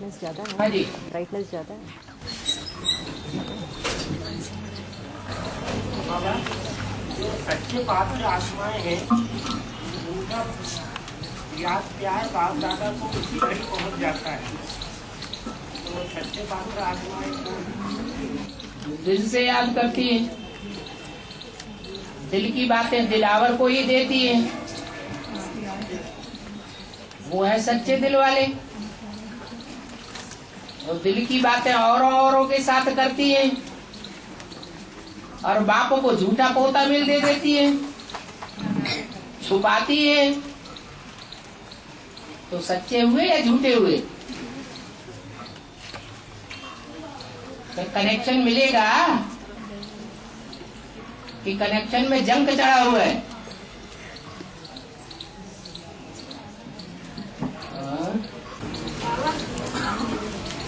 ज़्यादा है। हाँ जी, ब्राइटनेस ज़्यादा है। बाबा जो सच्चे पात्र आत्माएं हैं उनका याद प्यार बाप दादा को उसी घड़ी पहुंच जाता है। तो सच्चे पात्र आत्माएं को दिल से याद करती है, दिल की बातें दिलावर को ही देती है। वो है सच्चे दिल वाले। और दिल की बातें औरों के साथ करती है और बापों को झूठा पोता मिल दे देती है, छुपाती है। तो सच्चे हुए या झूठे हुए? तो कनेक्शन मिलेगा कि कनेक्शन में जंग चढ़ा हुआ है।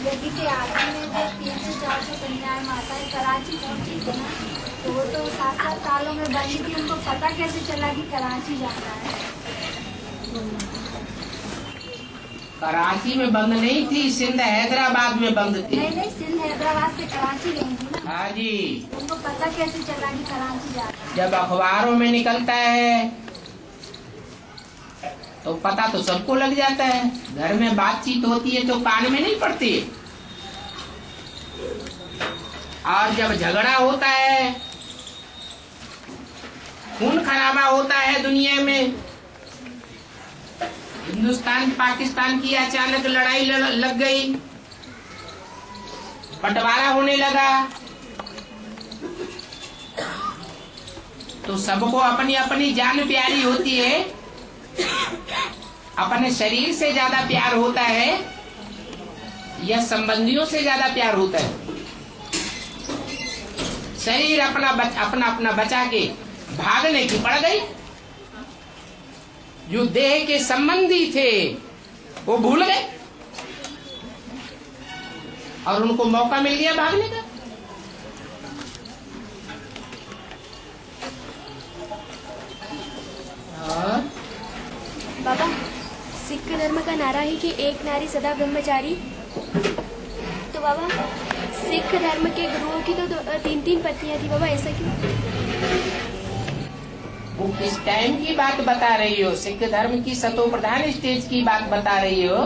यदि के आदमी में जब 3 से 400 कन्याएं माताएं कराची पहुंची थी ना, तो वो तो 7-7 सालों में बनी थी। उनको पता कैसे चला कि कराची जाना है? कराची में बंद नहीं थी, सिंध हैदराबाद में बंद थी। नहीं, सिंध हैदराबाद से कराची गई थी ना। हाँ जी। उनको पता कैसे चला कि कराची जाना है? जब अखबारों में निकलता है तो पता तो सबको लग जाता है। घर में बातचीत होती है तो कान में नहीं पड़ती। और जब झगड़ा होता है, खून खराबा होता है दुनिया में, हिंदुस्तान पाकिस्तान की अचानक लड़ाई लग गई, बंटवारा होने लगा, तो सबको अपनी अपनी जान प्यारी होती है। अपने शरीर से ज्यादा प्यार होता है या संबंधियों से ज्यादा प्यार होता है? शरीर अपना बचा के भागने की पड़ गई। जो देह के संबंधी थे वो भूल गए और उनको मौका मिल गया भागने का। बाबा, सिख धर्म का नारा है कि एक नारी सदा ब्रह्मचारी। तो बाबा, सिख धर्म के गुरुओं की तो 3-3 पत्नियां थी बाबा, ऐसा क्यों? वो किस टाइम की बात बता रही हो? सिख धर्म की सतो प्रधान स्टेज की बात बता रही हो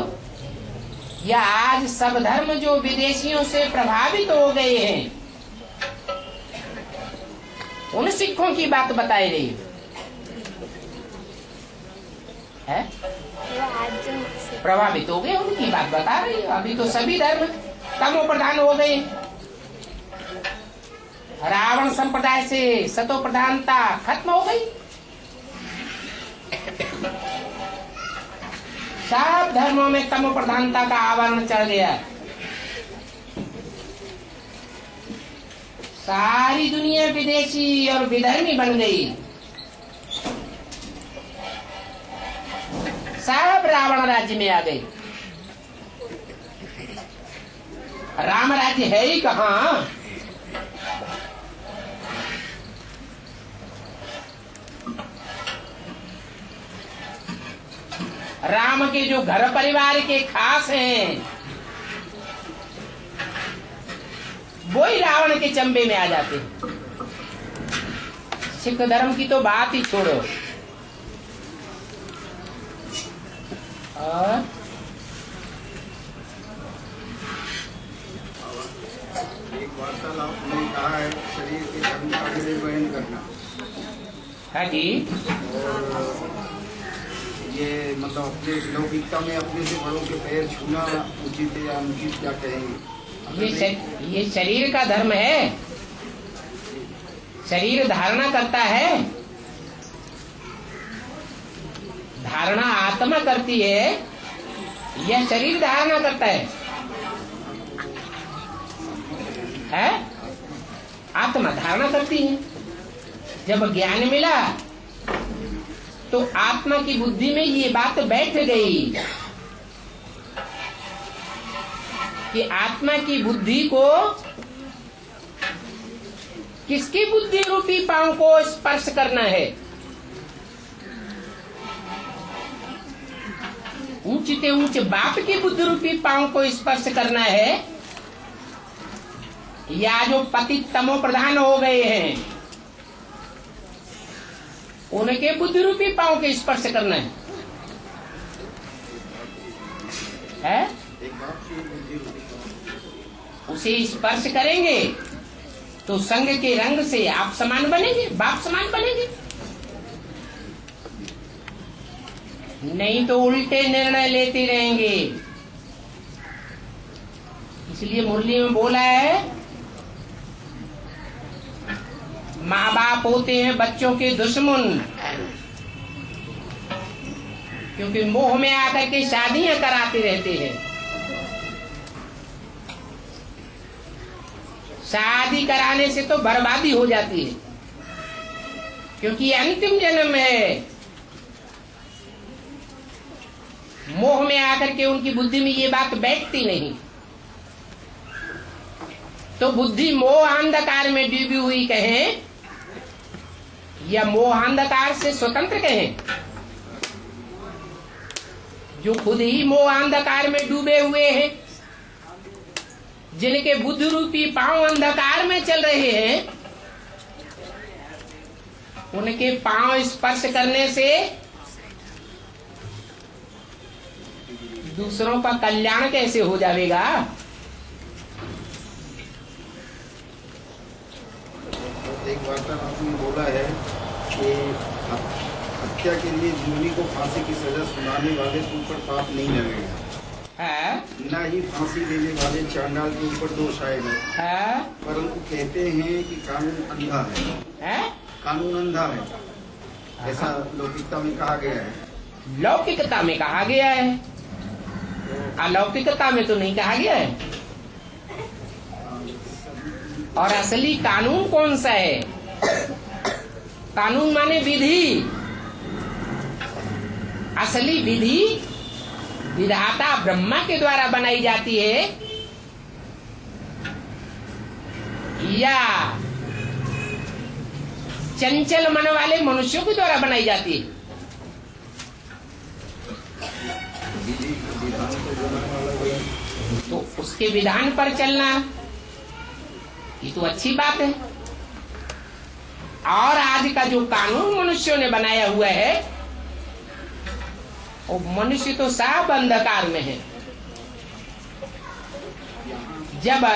या आज सब धर्म जो विदेशियों से प्रभावित हो गए हैं उन सिखों की बात बता रही हो? है प्रभावित हो गए उनकी बात बता रही हो। अभी तो सभी धर्म तमो प्रधान हो गए। रावण संप्रदाय से सतो प्रधानता खत्म हो गई। सब धर्मों में तमो प्रधानता का आवरण चढ़ गया। सारी दुनिया विदेशी और विधर्मी बन गई। सब रावण राज्य में आ गए। राम राज्य है ही कहाँ? राम के जो घर परिवार के खास हैं वो ही रावण के चंबे में आ जाते हैं। सिख धर्म की तो बात ही छोड़ो। और एक वार्तालाप में कहा है शरीर के धर्म का निर्वहन करना। हाँ जी। और ये मतलब अपने लौकिकता में अपने से बड़ों के पैर छूना उचित है या अनुचित, क्या कहेंगे? ये शरीर का धर्म है। शरीर धारणा करता है, धारणा आत्मा करती है या शरीर धारणा करता है? आत्मा धारणा करती है। जब ज्ञान मिला तो आत्मा की बुद्धि में ये बात बैठ गई कि आत्मा की बुद्धि को किसकी बुद्धि रूपी पांव को स्पर्श करना है? ऊंचते ऊंचे बाप की बुद्धि रूपी पांव को स्पर्श करना है, या जो पतित तमो प्रधान हो गए हैं उनके बुद्धि रूपी पांव के स्पर्श करना है? एक बाप की बुद्धि रूपी पांव। उसे स्पर्श करेंगे तो संग के रंग से आप समान बनेंगे, बाप समान बनेंगे। नहीं तो उल्टे निर्णय लेते रहेंगे। इसलिए मुरली में बोला है, माँ बाप होते हैं बच्चों के दुश्मन, क्योंकि मोह में आकर के शादियां कराते रहते हैं। शादी कराने से तो बर्बादी हो जाती है, क्योंकि अंतिम जन्म है। मोह में आकर के उनकी बुद्धि में ये बात बैठती नहीं, तो बुद्धि मोह अंधकार में डूबी हुई कहें या मोह अंधकार से स्वतंत्र कहें, जो खुद ही मोह अंधकार में डूबे हुए हैं, जिनके बुद्धि रूपी पांव अंधकार में चल रहे हैं, उनके पांव स्पर्श करने से दूसरों का कल्याण कैसे हो जाएगा? एक वार्ता आपने बोला है कि हत्या के लिए जुर्मी को फांसी की सजा सुनाने वाले के ऊपर पाप नहीं लगेगा, न ही फांसी देने वाले चांडाल के ऊपर दोष आएगा, परंतु कहते हैं कि कानून अंधा है, कानून अंधा है, ऐसा लौकिकता में कहा गया है। लौकिकता में कहा गया है, अलौकिकता में तो नहीं कहा गया है। और असली कानून कौन सा है? कानून माने विधि। असली विधि विधाता ब्रह्मा के द्वारा बनाई जाती है या चंचल मन वाले मनुष्यों के द्वारा बनाई जाती है? तो उसके विधान पर चलना ये तो अच्छी बात है। और आज का जो कानून मनुष्यों ने बनाया हुआ है, वो मनुष्य तो सब अंधकार में है। जब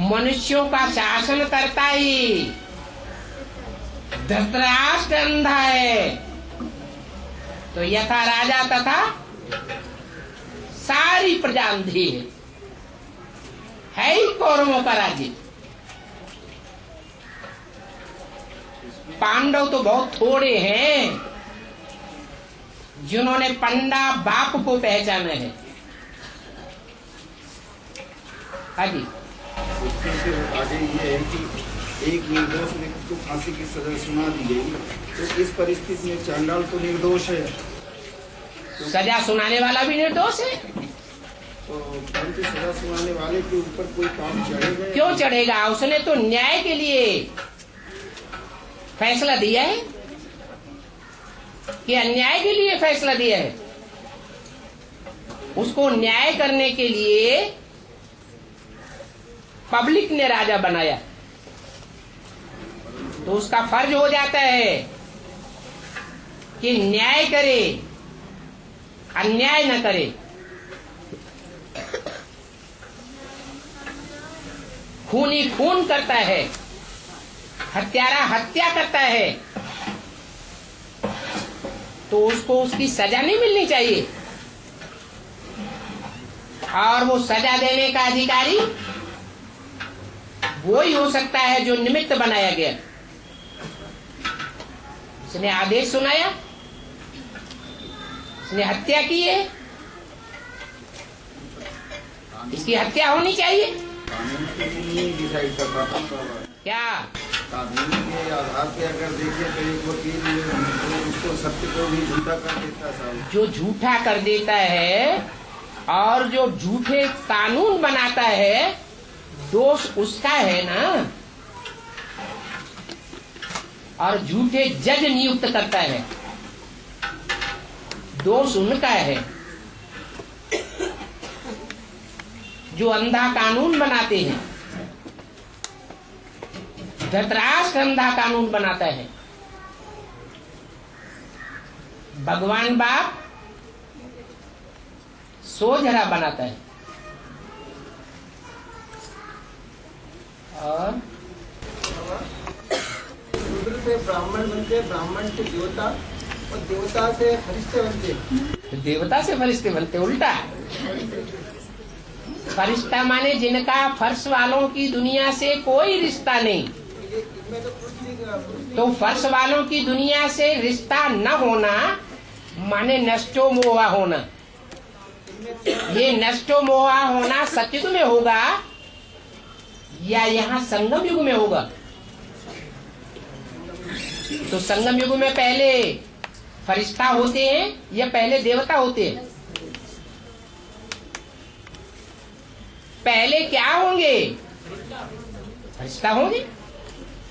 मनुष्यों का शासन करता ही धृतराष्ट्र अंधा है, तो यथा राजा तथा सारी प्रजा अंधी है ही कौरवों का राज्य। पांडव तो बहुत थोड़े हैं जिन्होंने पंडा बाप को पहचाना है। आगे आगे ये है कि एक निर्दोष व्यक्ति को फांसी की सजा सुना दी गई, तो इस परिस्थिति में चांडाल तो निर्दोष है, सजा सुनाने वाला भी निर्दोष है। तो परंतु सजा सुनाने वाले के ऊपर कोई काम चढ़ेगा? क्यों चढ़ेगा? उसने तो न्याय के लिए फैसला दिया है कि अन्याय के लिए फैसला दिया है। उसको न्याय करने के लिए पब्लिक ने राजा बनाया, तो उसका फर्ज हो जाता है कि न्याय करे, अन्याय न करे। खूनी खून करता है, हत्यारा हत्या करता है, तो उसको उसकी सजा नहीं मिलनी चाहिए। और वो सजा देने का अधिकारी वो ही हो सकता है जो निमित्त बनाया गया। उसने आदेश सुनाया, उसने हत्या की है, इसकी हत्या होनी चाहिए। डिसाइड कर पाता क्या कानून के आधार पे अगर देखें तो एक वकील उसको सत्य को भी झूठा कर देता है। जो झूठा कर देता है और जो झूठे कानून बनाता है, दोष उसका है ना। और झूठे जज नियुक्त करता है, दोष उनका है जो अंधा कानून बनाते हैं। धृतराष्ट्र अंधा कानून बनाता है, भगवान बाप सोझरा बनाता है। और शूद्र से ब्राह्मण बनते, ब्राह्मण से देवता और देवता से फरिश्ते बनते। देवता से फरिश्ते बनते, उल्टा। फरिश्ता माने जिनका फर्श वालों की दुनिया से कोई रिश्ता नहीं। तो फर्श वालों की दुनिया से रिश्ता न होना माने नष्टो मोहा होना। ये नष्टो मोहा होना सतयुग में होगा या यहाँ संगम युग में होगा? तो संगम युग में पहले फरिश्ता होते हैं या पहले देवता होते हैं? पहले क्या होंगे? फरिश्ता होंगे।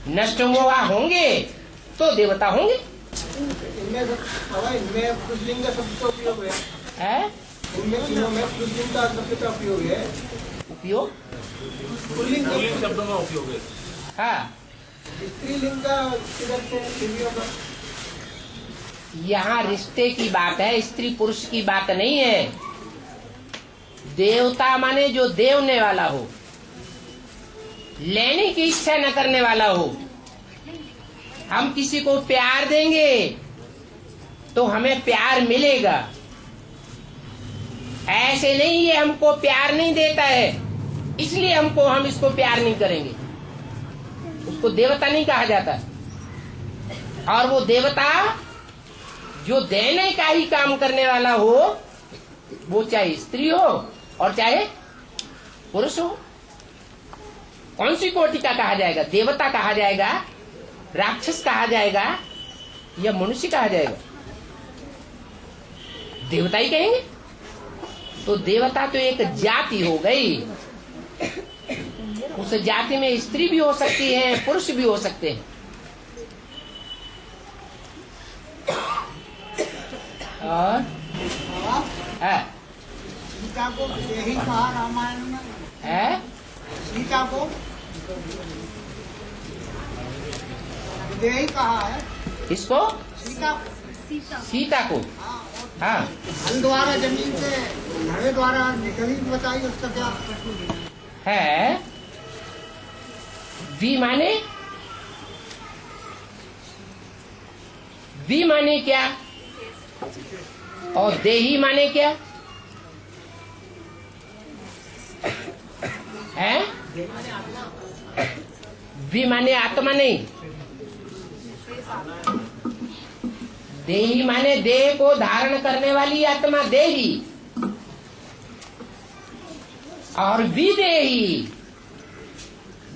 नष्ट मोहा होंगे तो देवता होंगे। इनमें पुल्लिंग का शब्द का उपयोग है। इनमें तीनों में पुल्लिंग का शब्द का उपयोग है। उपयोग पुल्लिंग शब्दों में उपयोग है। हाँ, स्त्रीलिंग का किधर से? यहाँ रिश्ते की बात है, स्त्री पुरुष की बात नहीं है। देवता माने जो देवने वाला हो, लेने की इच्छा न करने वाला हो। हम किसी को प्यार देंगे तो हमें प्यार मिलेगा। ऐसे नहीं ये हमको प्यार नहीं देता है इसलिए हम इसको प्यार नहीं करेंगे, उसको देवता नहीं कहा जाता। और वो देवता जो देने का ही काम करने वाला हो, वो चाहे स्त्री हो और चाहे पुरुष हो। कौन सी कोटि का कहा जाएगा? देवता कहा जाएगा, राक्षस कहा जाएगा या मनुष्य कहा जाएगा? देवता ही कहेंगे। तो देवता तो एक जाति हो गई। उस जाति में स्त्री भी हो सकती है, पुरुष भी हो सकते हैं। और सीता को यही कहा रामायण में है। सीता को यही कहा है। इसको सीता को हाँ, हल द्वारा जमीन से घड़े द्वारा निकली, बताइए उसका क्या है। वी माने क्या और देही माने क्या है? वी माने आत्मा नहीं, देही माने देह को धारण करने वाली आत्मा देही, और विदेही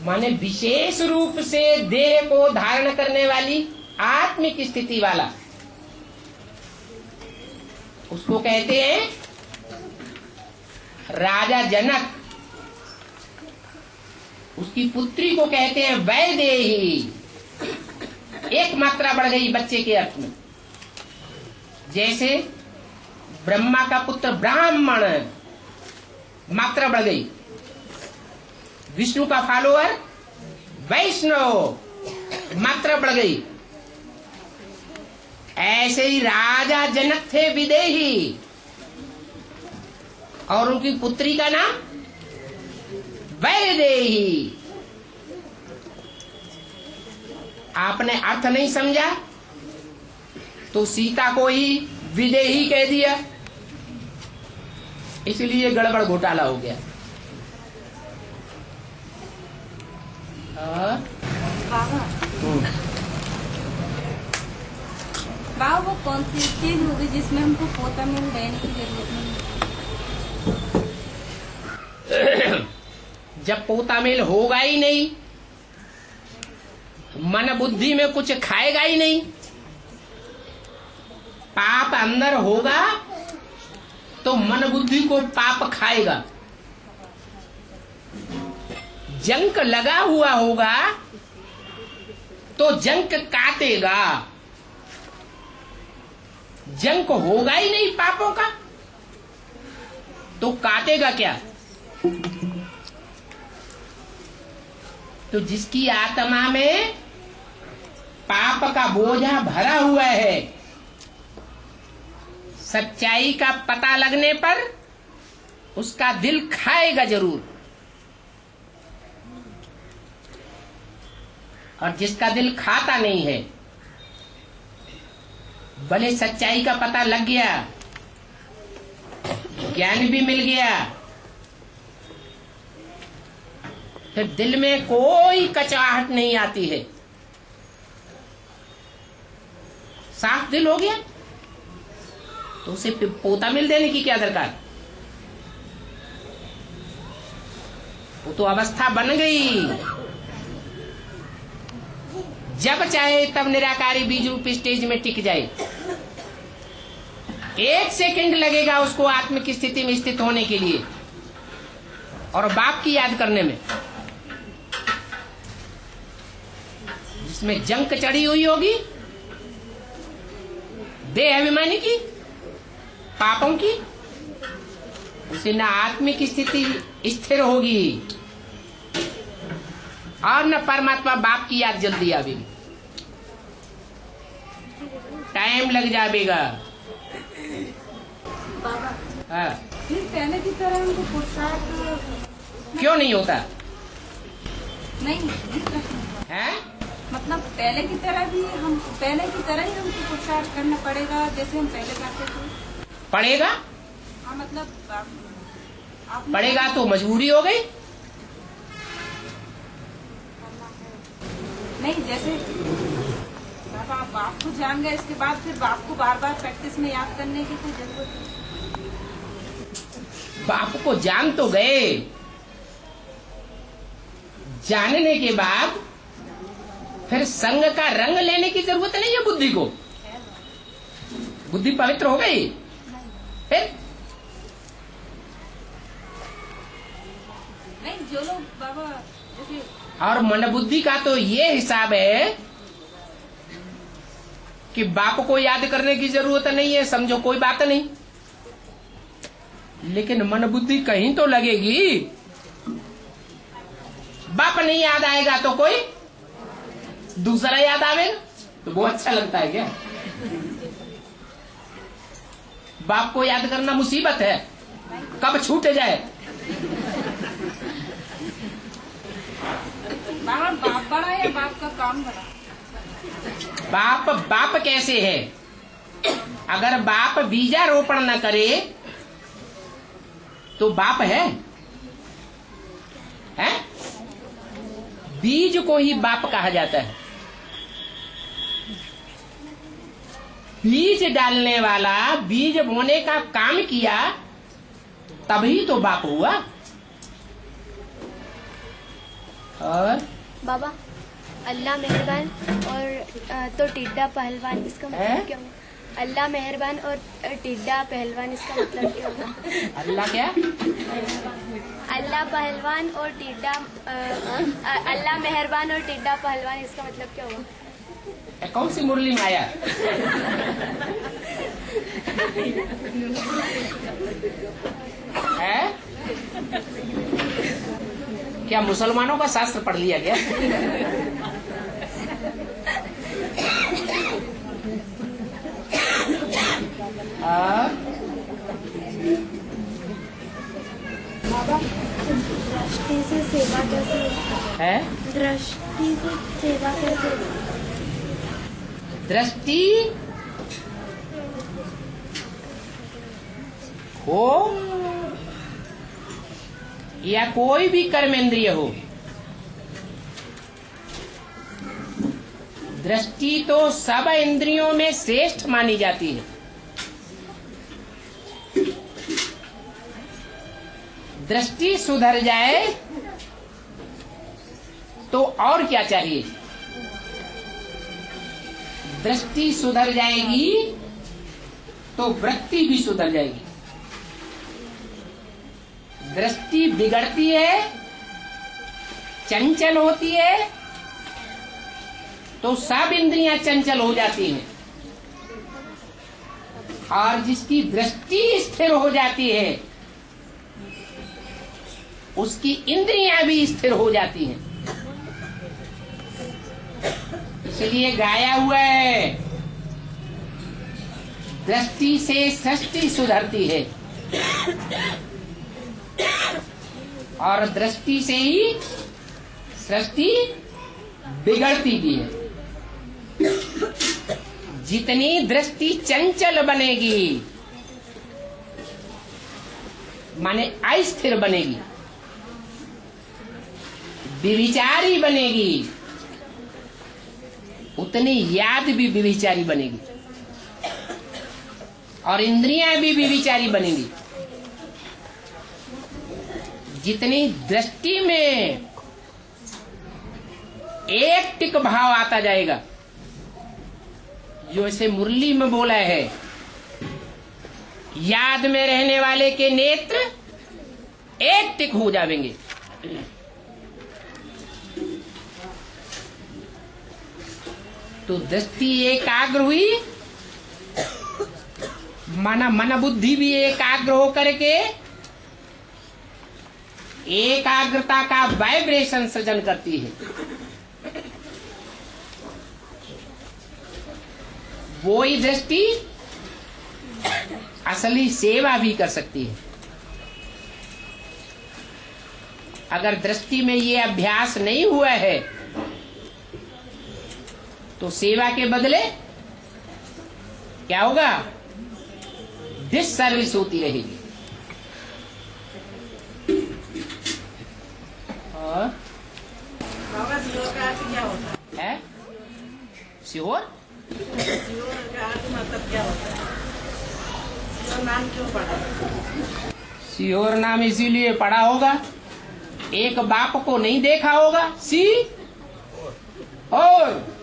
माने विशेष रूप से देह को धारण करने वाली आत्मिक स्थिति वाला। उसको कहते हैं राजा जनक, उसकी पुत्री को कहते हैं वैदेही। एक मात्रा बढ़ गई बच्चे के अर्थ में। जैसे ब्रह्मा का पुत्र ब्राह्मण, मात्रा बढ़ गई। विष्णु का फॉलोअर वैष्णव, मात्रा बढ़ गई। ऐसे ही राजा जनक थे विदेही, और उनकी पुत्री का नाम वैदेही। आपने अर्थ नहीं समझा तो सीता को ही विदेही कह दिया, इसलिए गड़बड़ घोटाला हो गया। बाबा वो कौन सी चीज होगी जिसमें हमको पोता में रहने की जरूरत नहीं? जब पोता मेल होगा ही नहीं, मन बुद्धि में कुछ खाएगा ही नहीं, पाप अंदर होगा तो मन बुद्धि को पाप खाएगा। जंक लगा हुआ होगा तो जंक काटेगा। जंक होगा ही नहीं पापों का तो काटेगा क्या? तो जिसकी आत्मा में पाप का बोझा भरा हुआ है, सच्चाई का पता लगने पर उसका दिल खाएगा जरूर, और जिसका दिल खाता नहीं है, भले सच्चाई का पता लग गया, ज्ञान भी मिल गया, फिर दिल में कोई कचाहट नहीं आती है, साफ दिल हो गया, तो उसे पोता मिल देने की क्या दरकार? वो तो अवस्था बन गई। जब चाहे तब निराकारी बीज रूप स्टेज में टिक जाए। 1 सेकंड लगेगा उसको आत्म की स्थिति में स्थित होने के लिए और बाप की याद करने में, जिसमें जंक चढ़ी हुई होगी देह अभिमानी की, पापों की, उसे न आत्मिक स्थिति स्थिर होगी और न परमात्मा बाप की याद जल्दी आवेगी, टाइम लग जाएगा। बाबा हाँ। फिर पहले की तरह हमको पुरुषार्थ क्यों नहीं होता नहीं है? मतलब पहले की तरह ही हमको पुरुषार्थ करना पड़ेगा जैसे हम पहले करते थे। पड़ेगा? हाँ मतलब आप पड़ेगा तो मजबूरी हो गई। नहीं, जैसे बाबा आप बाप को जान गए, इसके बाद फिर बाप को बार बार प्रैक्टिस में याद करने की कोई जरूरत नहीं। बाप को जान तो गए, जानने के बाद फिर संग का रंग लेने की जरूरत नहीं है बुद्धि को। बुद्धि पवित्र हो गई फिर नहीं, जो लोग बाबा जैसे और मन बुद्धि का तो ये हिसाब है कि बाप को याद करने की जरूरत नहीं है, समझो कोई बात नहीं, लेकिन मन बुद्धि कहीं तो लगेगी। बाप नहीं याद आएगा तो कोई दूसरा याद आवेगा, तो वो अच्छा लगता है क्या? बाप को याद करना मुसीबत है, कब छूट जाए। बाबा बाप बड़ा या बाप का काम बड़ा? बाप कैसे है? अगर बाप बीजारोपण न करे तो बाप है? बीज को ही बाप कहा जाता है। बीज डालने वाला बीज बोने का काम किया तभी तो बाप हुआ। और बाबा अल्लाह मेहरबान और तो टिड्डा पहलवान, इसका मतलब क्या हुआ? अल्लाह मेहरबान और टिड्डा पहलवान, इसका मतलब क्या हुआ? अल्लाह क्या? अल्लाह पहलवान और टिड्डा अल्लाह मेहरबान और टिड्डा पहलवान, इसका मतलब क्या हुआ? कौन सी मुरली में आया? है? क्या मुसलमानों का शास्त्र पढ़ लिया क्या? दृष्टि से सेवा कैसे है? दृष्टि से सेवा कैसे? दृष्टि हो या कोई भी कर्मेंद्रिय हो, दृष्टि तो सब इंद्रियों में श्रेष्ठ मानी जाती है। दृष्टि सुधर जाए तो और क्या चाहिए? दृष्टि सुधर जाएगी तो वृत्ति भी सुधर जाएगी। दृष्टि बिगड़ती है, चंचल होती है, तो सब इंद्रियां चंचल हो जाती हैं। और जिसकी दृष्टि स्थिर हो जाती है उसकी इंद्रियां भी स्थिर हो जाती हैं। इसलिए गाया हुआ है, दृष्टि से सृष्टि सुधरती है और दृष्टि से ही सृष्टि बिगड़ती भी है। जितनी दृष्टि चंचल बनेगी माने अस्थिर बनेगी, विविचारी बनेगी, उतनी याद भी विविचारी बनेगी और इंद्रियां भी विविचारी बनेगी। जितनी दृष्टि में एक टिक भाव आता जाएगा, जो इसे मुरली में बोला है, याद में रहने वाले के नेत्र एक टिक हो जाएंगे। तो दृष्टि एकाग्र हुई, मन बुद्धि भी एकाग्र हो करके एकाग्रता का वाइब्रेशन सृजन करती है। वो ही दृष्टि असली सेवा भी कर सकती है। अगर दृष्टि में ये अभ्यास नहीं हुआ है तो सेवा के बदले क्या होगा? डिससर्विस होती रहेगी। और सिहोर का अर्थ क्या होता है? सिहोर का अर्थ मतलब क्या होता है? सिहोर नाम क्यों पड़ा? सिहोर नाम इसीलिए पड़ा होगा, एक बाप को नहीं देखा होगा। सी और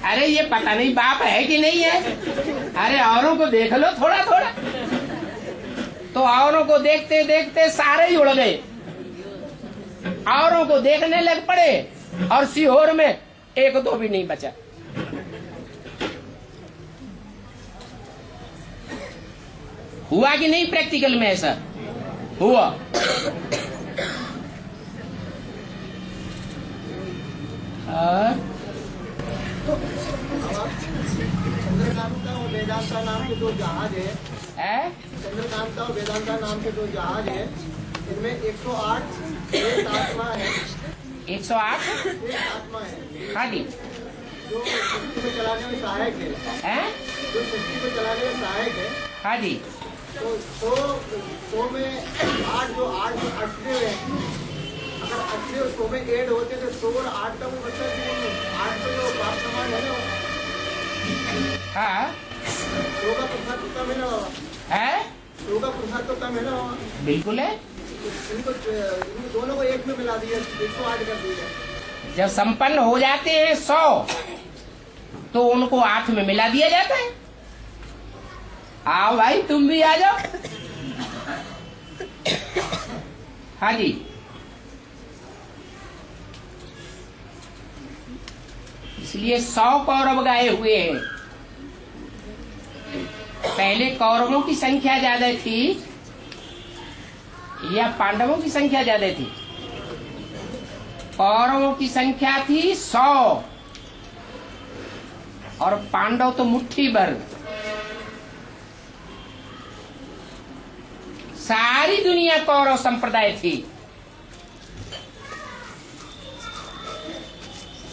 अरे ये पता नहीं बाप है कि नहीं है। अरे औरों को देख लो थोड़ा थोड़ा, तो औरों को देखते देखते सारे ही उड़ गए, औरों को देखने लग पड़े और सीहोर में एक दो भी नहीं बचा। हुआ कि नहीं? प्रैक्टिकल में ऐसा हुआ। चंद्रकांता और वेदांता नाम के दो जहाज है। चंद्रकांता और वेदांता नाम के दो जहाज है। इनमें 108 एक आत्मा है। 108 एक आत्मा है। हाँ जी, जो सृष्टि को चलाने में सहायक है। जो सृष्टि को चलाने में सहायक है। हाँ जी। तो 100 में 8 जो अक्षय है, अगर अक्षय 100 में ऐड होते तो 100 और 8 का वो मतलब 8 तो जो बाप समान है ना। हाँ, 100 का प्रसाद तो कम है ना बाबा। है 100 का प्रसाद तो कम है ना बाबा। बिल्कुल है। इनको दोनों को एक में मिला दिया, 108 कर दिया। जब संपन्न हो जाते हैं 100 तो उनको 8 में मिला दिया जाता है। आओ भाई तुम भी आ जाओ। हाँ जी, इसलिए 100 कौरव गाए हुए हैं। पहले कौरवों की संख्या ज्यादा थी या पांडवों की संख्या ज्यादा थी? कौरवों की संख्या थी 100 और पांडव तो मुट्ठी भर। सारी दुनिया कौरव संप्रदाय थी,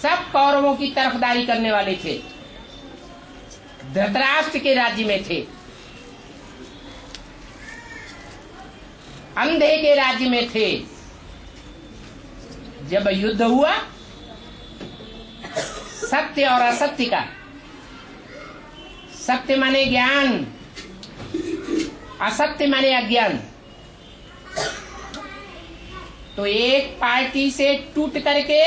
सब कौरवों की तरफदारी करने वाले थे, धृतराष्ट्र के राज्य में थे, अंधे के राज्य में थे। जब युद्ध हुआ सत्य और असत्य का, सत्य माने ज्ञान, असत्य माने अज्ञान, तो एक पार्टी से टूट करके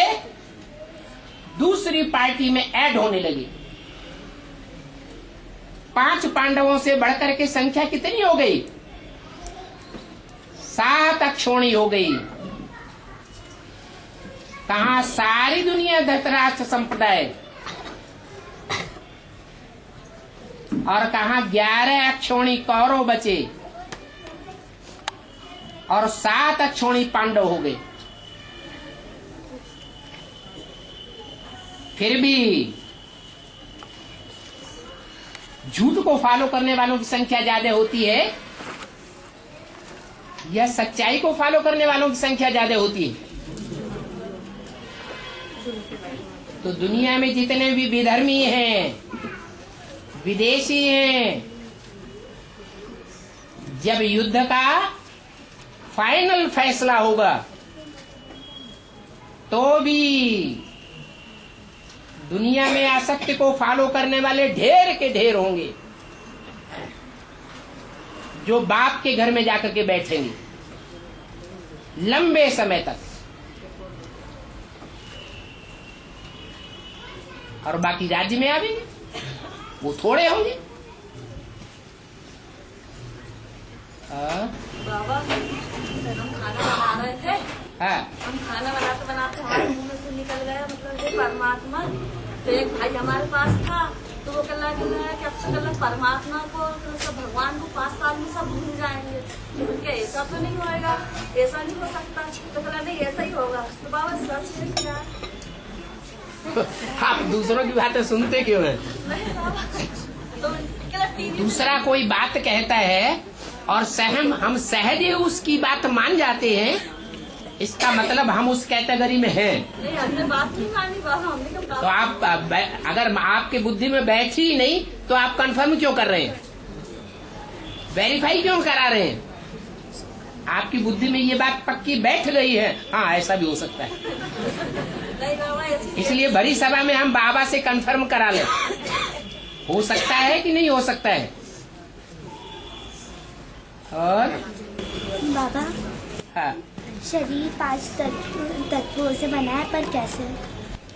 दूसरी पार्टी में ऐड होने लगी। 5 पांडवों से बढ़कर के संख्या कितनी हो गई? 7 अक्षोणी हो गई। कहा? सारी दुनिया धृतराष्ट्र संप्रदाय। और कहा 11 अक्षौणी कौरव बचे और 7 अक्षौणी पांडव हो गए। फिर भी झूठ को फॉलो करने वालों की संख्या ज्यादा होती है या सच्चाई को फॉलो करने वालों की संख्या ज्यादा होती है? तो दुनिया में जितने भी विधर्मी हैं, विदेशी हैं, जब युद्ध का फाइनल फैसला होगा तो भी दुनिया में असत्य को फॉलो करने वाले ढेर के ढेर होंगे, जो बाप के घर में जाकर के बैठेंगे लंबे समय तक, और बाकी राज्य में आवेंगे वो थोड़े होंगे। बाबा हम खाना बना रहे थे, हम खाना बनाते बनाते हमारे मुंह में से निकल गया मतलब ये परमात्मा। तो एक भाई हमारे पास था तो वो कल कि अब से कल परमात्मा को तो सब भगवान को 5 साल में सब भूल जाएंगे। तो क्या ऐसा तो नहीं होएगा, ऐसा नहीं हो सकता। तो कल नहीं ऐसा ही होगा। तो बाबा सच है क्या? आप दूसरों की बातें सुनते क्यों हैं? तो दूसरा कोई बात कहता है और हम सहज उसकी बात मान जाते हैं, इसका मतलब हम उस कैटेगरी में हैं। नहीं, हमने बात नहीं मानी बाबा, हमने कहा तो आप अगर आपके बुद्धि में बैठी ही नहीं तो आप कंफर्म क्यों कर रहे हैं, वेरीफाई क्यों करा रहे हैं? आपकी बुद्धि में ये बात पक्की बैठ रही है, हाँ ऐसा भी हो सकता है। नहीं बाबा, इसलिए बड़ी सभा में हम बाबा से कंफर्म करा लें, हो सकता है कि नहीं हो सकता है। और बाबा हाँ, शरीर 5 तत्वों से बना है, पर कैसे?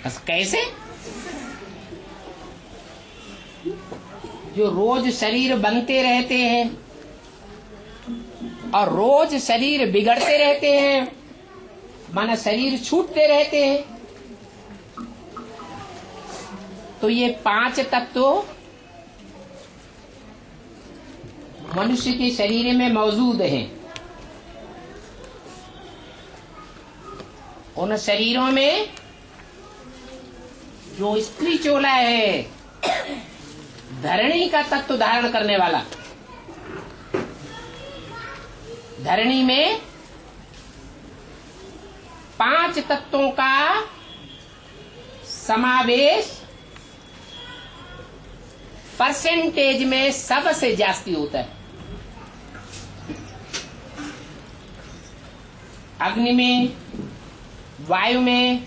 बस कैसे? जो रोज शरीर बनते रहते हैं और रोज शरीर बिगड़ते रहते हैं, माना शरीर छूटते रहते हैं, तो ये 5 तत्व मनुष्य के शरीर में मौजूद हैं। उन शरीरों में जो स्त्री चोला है, धरणी का तत्व धारण करने वाला, धरणी में 5 तत्वों का समावेश परसेंटेज में सबसे जास्ती होता है। अग्नि में, वायु में,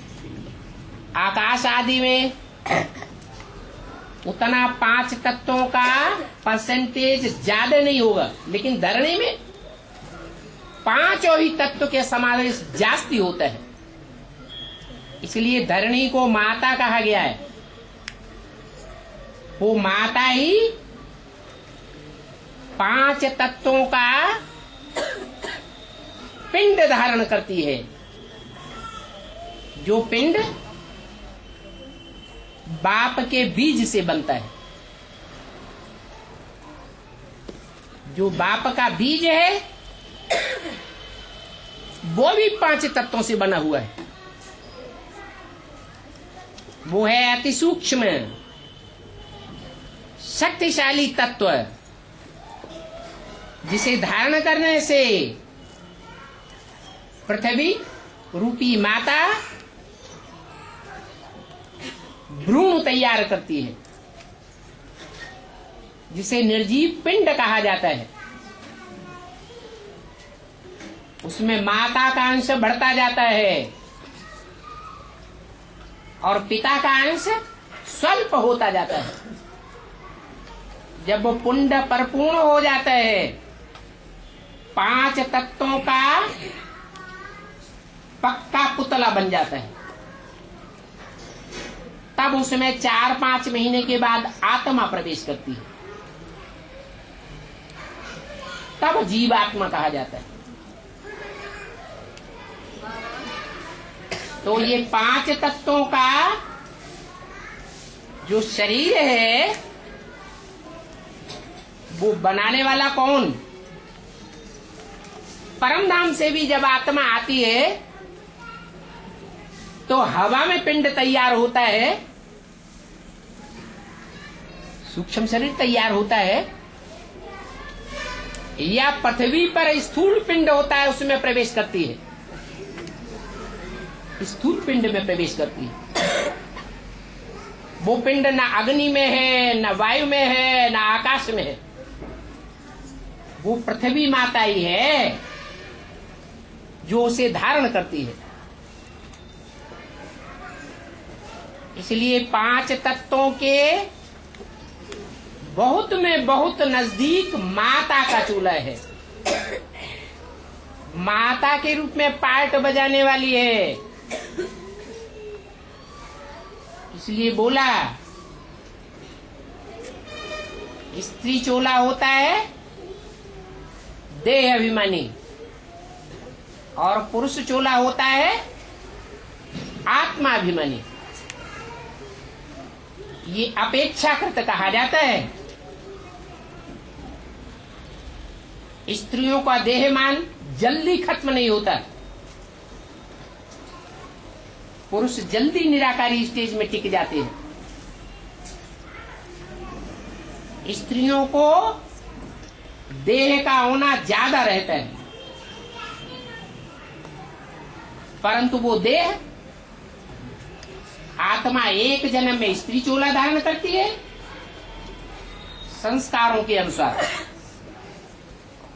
आकाश आदि में उतना 5 तत्वों का परसेंटेज ज्यादा नहीं होगा, लेकिन धरणी में 5 ही तत्व के समावेश जास्ती होता है। इसलिए धरणी को माता कहा गया है। वो माता ही 5 तत्वों का पिंड धारण करती है। जो पिंड बाप के बीज से बनता है, जो बाप का बीज है वो भी 5 तत्वों से बना हुआ है। वो है अति सूक्ष्म शक्तिशाली तत्व, जिसे धारण करने से पृथ्वी रूपी माता भ्रूण तैयार करती है, जिसे निर्जीव पिंड कहा जाता है। उसमें माता का अंश बढ़ता जाता है और पिता का अंश स्वल्प होता जाता है। जब वो पुंड परिपूर्ण हो जाता है, 5 तत्वों का पक्का पुतला बन जाता है, तब उसमें 4-5 महीने के बाद आत्मा प्रवेश करती है, तब जीवात्मा कहा जाता है। तो ये 5 तत्वों का जो शरीर है वो बनाने वाला कौन? परम धाम से भी जब आत्मा आती है तो हवा में पिंड तैयार होता है, सूक्ष्म शरीर तैयार होता है, या पृथ्वी पर स्थूल पिंड होता है उसमें प्रवेश करती है, स्थूल पिंड में प्रवेश करती है। वो पिंड न अग्नि में है, न वायु में है, न आकाश में है, वो पृथ्वी माता ही है जो उसे धारण करती है। इसलिए 5 तत्वों के बहुत में बहुत नजदीक माता का चूल्हा है, माता के रूप में पार्ट बजाने वाली है। इसलिए बोला स्त्री चोला होता है देह अभिमानी और पुरुष चोला होता है आत्मा अभिमानी। ये अपेक्षाकृत कहा जाता है। स्त्रियों का देहमान जल्दी खत्म नहीं होता, पुरुष जल्दी निराकारी स्टेज में टिक जाते हैं। स्त्रियों को देह का होना ज्यादा रहता है, परंतु वो देह आत्मा एक जन्म में स्त्री चोला धारण करती है संस्कारों के अनुसार,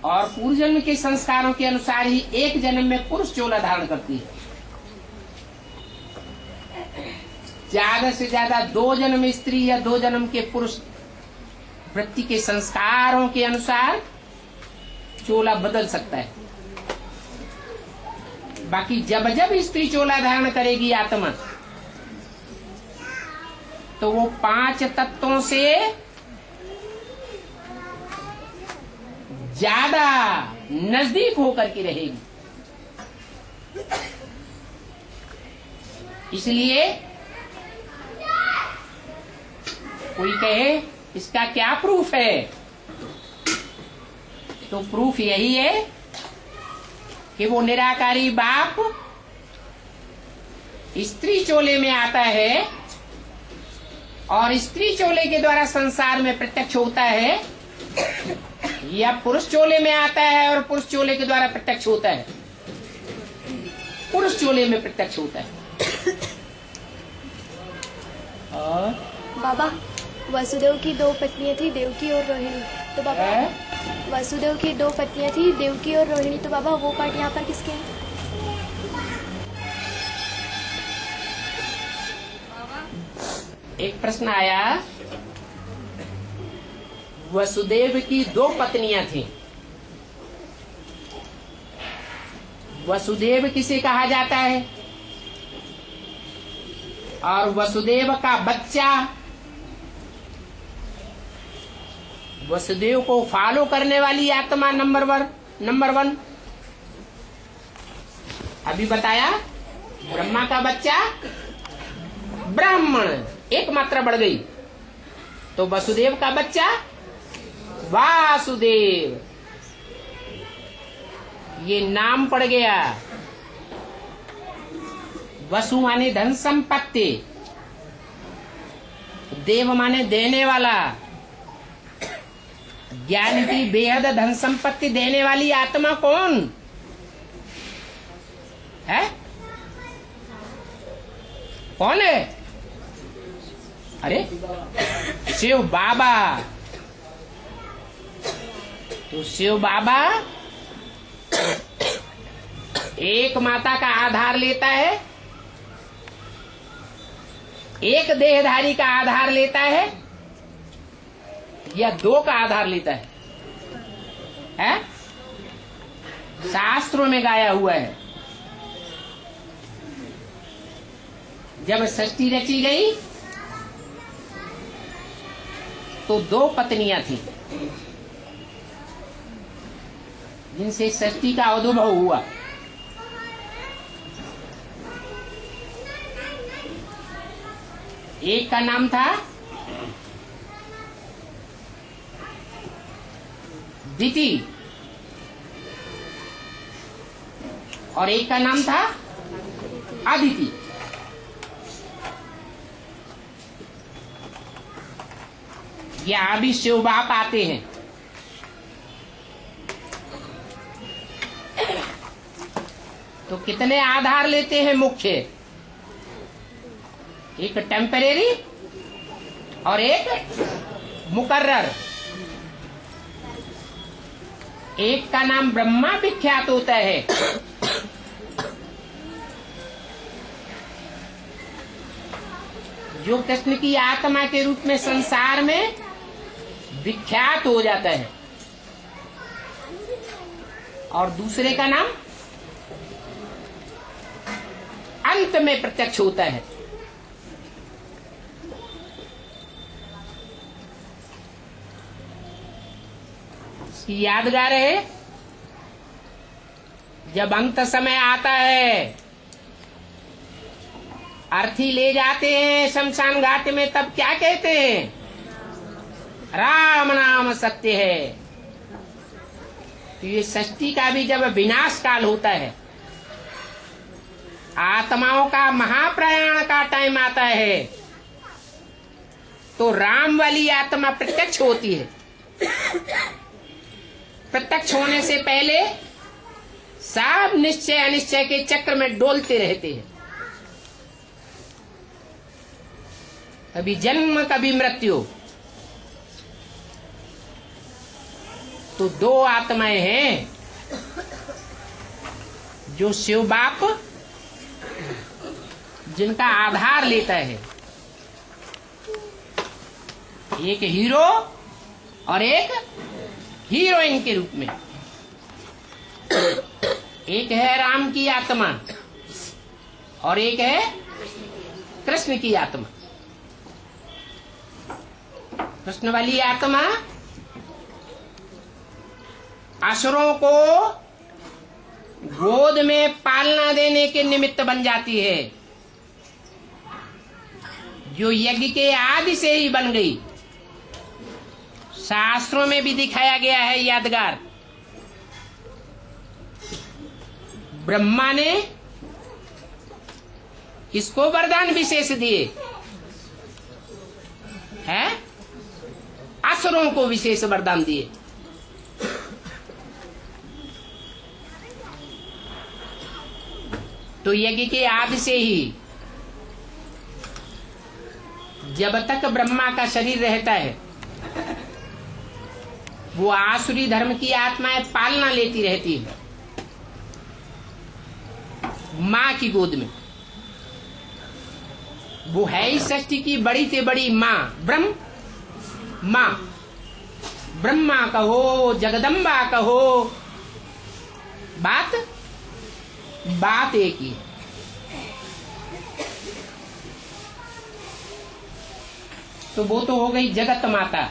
और पूर्व जन्म के संस्कारों के अनुसार ही एक जन्म में पुरुष चोला धारण करती है। ज्यादा से ज्यादा 2 जन्म स्त्री या 2 जन्म के पुरुष वृत्ति के संस्कारों के अनुसार चोला बदल सकता है। बाकी जब जब स्त्री चोला धारण करेगी आत्मा, तो वो 5 तत्वों से ज्यादा नजदीक होकर के रहेगी। इसलिए कोई कहे इसका क्या प्रूफ है, तो प्रूफ यही है कि वो निराकारी बाप स्त्री चोले में आता है और स्त्री चोले के द्वारा संसार में प्रत्यक्ष होता है, या पुरुष चोले में आता है और पुरुष चोले के द्वारा प्रत्यक्ष होता है, पुरुष चोले में प्रत्यक्ष होता है। और बाबा वसुदेव की 2 पत्नियां थी, देवकी और रोहिणी, तो बाबा वसुदेव की 2 पत्नियां थी, देवकी और रोहिणी, तो बाबा वो पार्ट यहाँ पर किसके हैं? एक प्रश्न आया, वसुदेव की 2 पत्नियां थी। वसुदेव किसे कहा जाता है? और वसुदेव का बच्चा, वसुदेव को फॉलो करने वाली आत्मा नंबर 1। अभी बताया ब्रह्मा का बच्चा ब्राह्मण, एक मात्रा बढ़ गई, तो वसुदेव का बच्चा वासुदेव, ये नाम पड़ गया। वसु माने धन संपत्ति, देव माने देने वाला, ज्ञान की बेहद धन संपत्ति देने वाली आत्मा कौन है? कौन है? अरे शिव बाबा। तो शिव बाबा एक माता का आधार लेता है, एक देहधारी का आधार लेता है, या 2 का आधार लेता है? शास्त्रों में गाया हुआ है। जब सृष्टि रची गई तो 2 पत्नियां थी जिनसे सृष्टि का उद्भव हुआ। एक का नाम था दिति, और एक का नाम था अदिति। यहाँ भी शिव बाप आते हैं। तो कितने आधार लेते हैं मुख्य? एक टेम्परेरी और एक मुकर्रर। एक का नाम ब्रह्मा विख्यात होता है, जो कृष्ण की आत्मा के रूप में संसार में विख्यात हो जाता है, और दूसरे का नाम अंत में प्रत्यक्ष होता है। इसकी यादगार है, जब अंत समय आता है, अर्थी ले जाते हैं शमशान घाट में, तब क्या कहते हैं? राम नाम सत्य है। तो ये सृष्टि का भी जब विनाश काल होता है, आत्माओं का महाप्रयाण का टाइम आता है, तो राम वाली आत्मा प्रत्यक्ष होती है। प्रत्यक्ष होने से पहले सब निश्चय अनिश्चय के चक्र में डोलते रहते हैं, कभी जन्म कभी मृत्यु। तो दो आत्माएं हैं जो शिव बाप जिनका आधार लेता है, एक हीरो और एक हीरोइन के रूप में। एक है राम की आत्मा और एक है कृष्ण की आत्मा। कृष्ण वाली आत्मा असुरों को गोद में पालना देने के निमित्त बन जाती है, जो यज्ञ के आदि से ही बन गई। शास्त्रों में भी दिखाया गया है यादगार। ब्रह्मा ने किसको वरदान विशेष दिए हैं? असुरों को विशेष वरदान दिए। तो यज्ञ के आदि से ही जब तक ब्रह्मा का शरीर रहता है, वो आसुरी धर्म की आत्माएं पालना लेती रहती है माँ की गोद में। वो है ही सृष्टि की बड़ी से बड़ी माँ, माँ। ब्रह्मा कहो, जगदम्बा कहो, बात एक ही है। तो वो तो हो गई जगत माता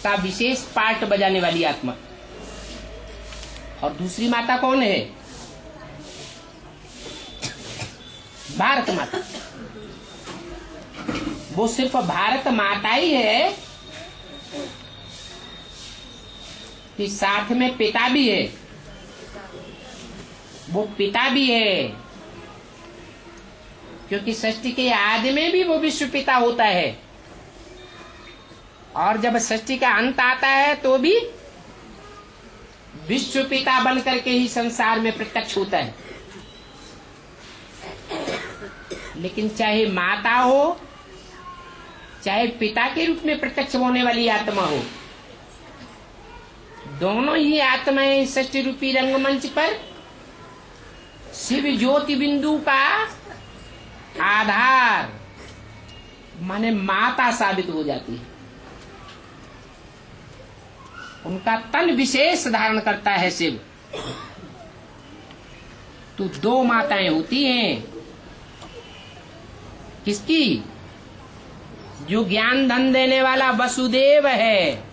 का विशेष पार्ट बजाने वाली आत्मा। और दूसरी माता कौन है? भारत माता। वो सिर्फ भारत माता ही है कि साथ में पिता भी है। वो पिता भी है, क्योंकि सृष्टि के आदि में भी वो विश्व पिता होता है, और जब सृष्टि का अंत आता है तो भी विश्व पिता बन करके ही संसार में प्रत्यक्ष होता है। लेकिन चाहे माता हो, चाहे पिता के रूप में प्रत्यक्ष होने वाली आत्मा हो, दोनों ही आत्माएं सृष्टि रूपी रंगमंच पर शिव ज्योति बिंदु का आधार माने माता साबित हो जाती है। उनका तन विशेष धारण करता है शिव। तो दो माताएं होती हैं। किसकी? जो ज्ञान धन देने वाला वसुदेव है,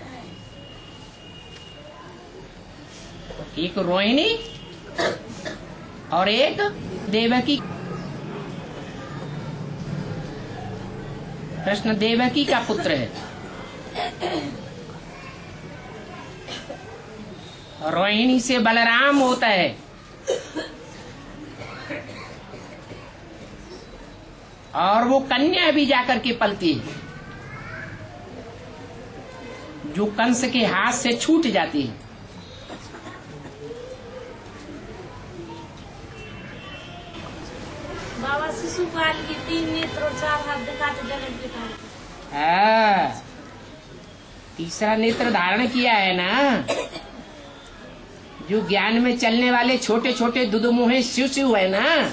एक रोहिणी और एक देवकी। कृष्ण देवकी का पुत्र है। रोहिणी से बलराम होता है। और वो कन्या भी जाकर के पलती है, जो कंस के हाथ से छूट जाती है। बाबा शिशुपाल की 3 नेत्र और 4 हाथ दिखाते जगत पिता। तीसरा नेत्र धारण किया है ना। जो ज्ञान में चलने वाले छोटे छोटे दुधमुहे शिशु है ना,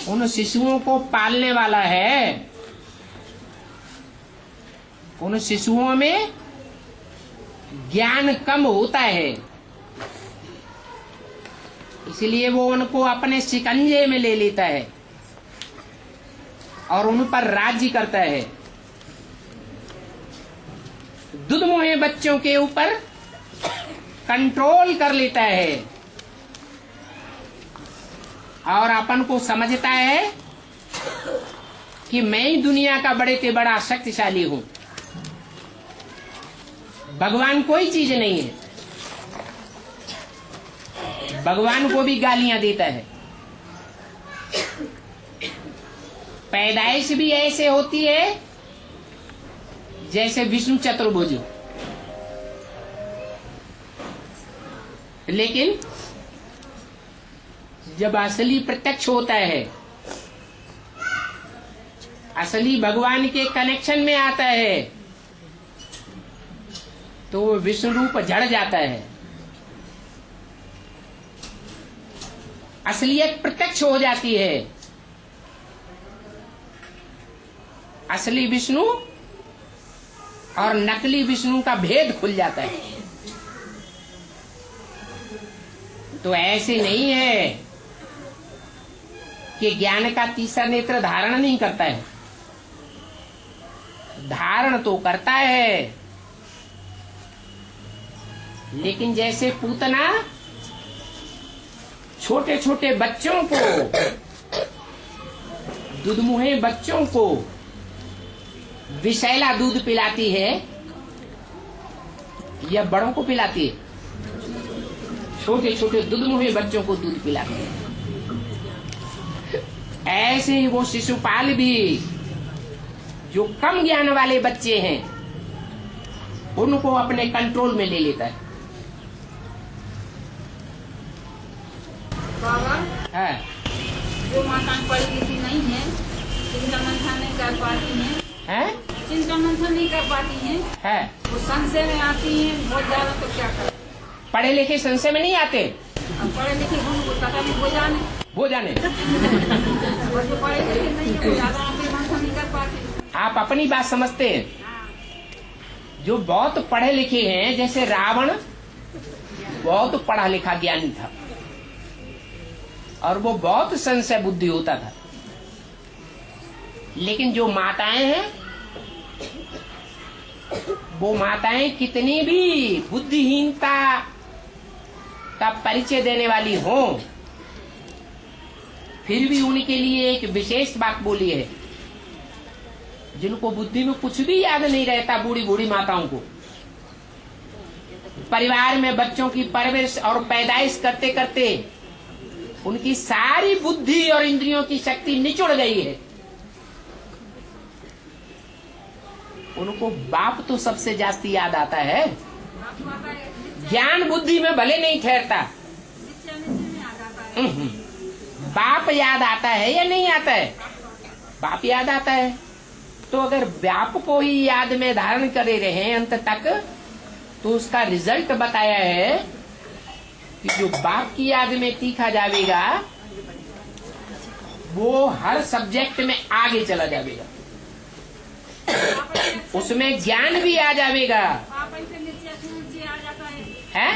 उन शिशुओं को पालने वाला है। उन शिशुओं में ज्ञान कम होता है, इसलिए वो उनको अपने शिकंजे में ले लेता है और उन पर राज्य करता है। दुधमुहे बच्चों के ऊपर कंट्रोल कर लेता है और अपन को समझता है कि मैं ही दुनिया का बड़े से बड़ा शक्तिशाली हूं। भगवान कोई चीज नहीं है। भगवान को भी गालियां देता है। पैदाइश भी ऐसे होती है जैसे विष्णु चतुर्भुज, लेकिन जब असली प्रत्यक्ष होता है, असली भगवान के कनेक्शन में आता है, तो वो विष्णु रूप झड़ जाता है। असलियत प्रत्यक्ष हो जाती है। असली विष्णु और नकली विष्णु का भेद खुल जाता है। तो ऐसे नहीं है कि ज्ञान का तीसरा नेत्र धारण नहीं करता है। धारण तो करता है, लेकिन जैसे पूतना छोटे छोटे बच्चों को, दुधमुहे बच्चों को विषैला दूध पिलाती है या बड़ों को पिलाती है? छोटे छोटे दुधमुहे बच्चों को दूध पिलाती है। ऐसे ही वो शिशुपाल भी, जो कम ज्ञान वाले बच्चे हैं, उनको अपने कंट्रोल में ले लेता है। बाबा, है जो माताएं पढ़ी लिखी नहीं है, चिंता मंथन नहीं कर पाती हैं, चिंता मंथन नहीं कर पाती हैं, वो संशय में आती हैं बहुत ज्यादा, तो क्या करें? पढ़े लिखे संशय में नहीं आते। अब पढ़े लिखे उनको पता नहीं हो जाने और जो पढ़े लिखे नहीं है वो ज्यादा मंथन नहीं कर पाते। आप अपनी बात समझते हैं। जो बहुत पढ़े लिखे हैं, जैसे रावण बहुत पढ़ा लिखा ज्ञानी था और वो बहुत संशय बुद्धि होता था, लेकिन जो माताएं हैं, वो माताएं कितनी भी बुद्धिहीनता का परिचय देने वाली हों, फिर भी उनके लिए एक विशेष बात बोली है। जिनको बुद्धि में कुछ भी याद नहीं रहता, बूढ़ी बूढ़ी माताओं को, परिवार में बच्चों की परवरिश और पैदाइश करते करते उनकी सारी बुद्धि और इंद्रियों की शक्ति निचुड़ गई है, उनको बाप तो सबसे जास्ती याद आता है। ज्ञान बुद्धि में भले नहीं ठहरता, बाप याद आता है या नहीं आता है? बाप याद आता है। तो अगर बाप को ही याद में धारण करे रहे अंत तक, तो उसका रिजल्ट बताया है कि जो बाप की याद में तीखा जाएगा, वो हर सब्जेक्ट में आगे चला जाएगा, उसमें ज्ञान भी आ जाएगा। है?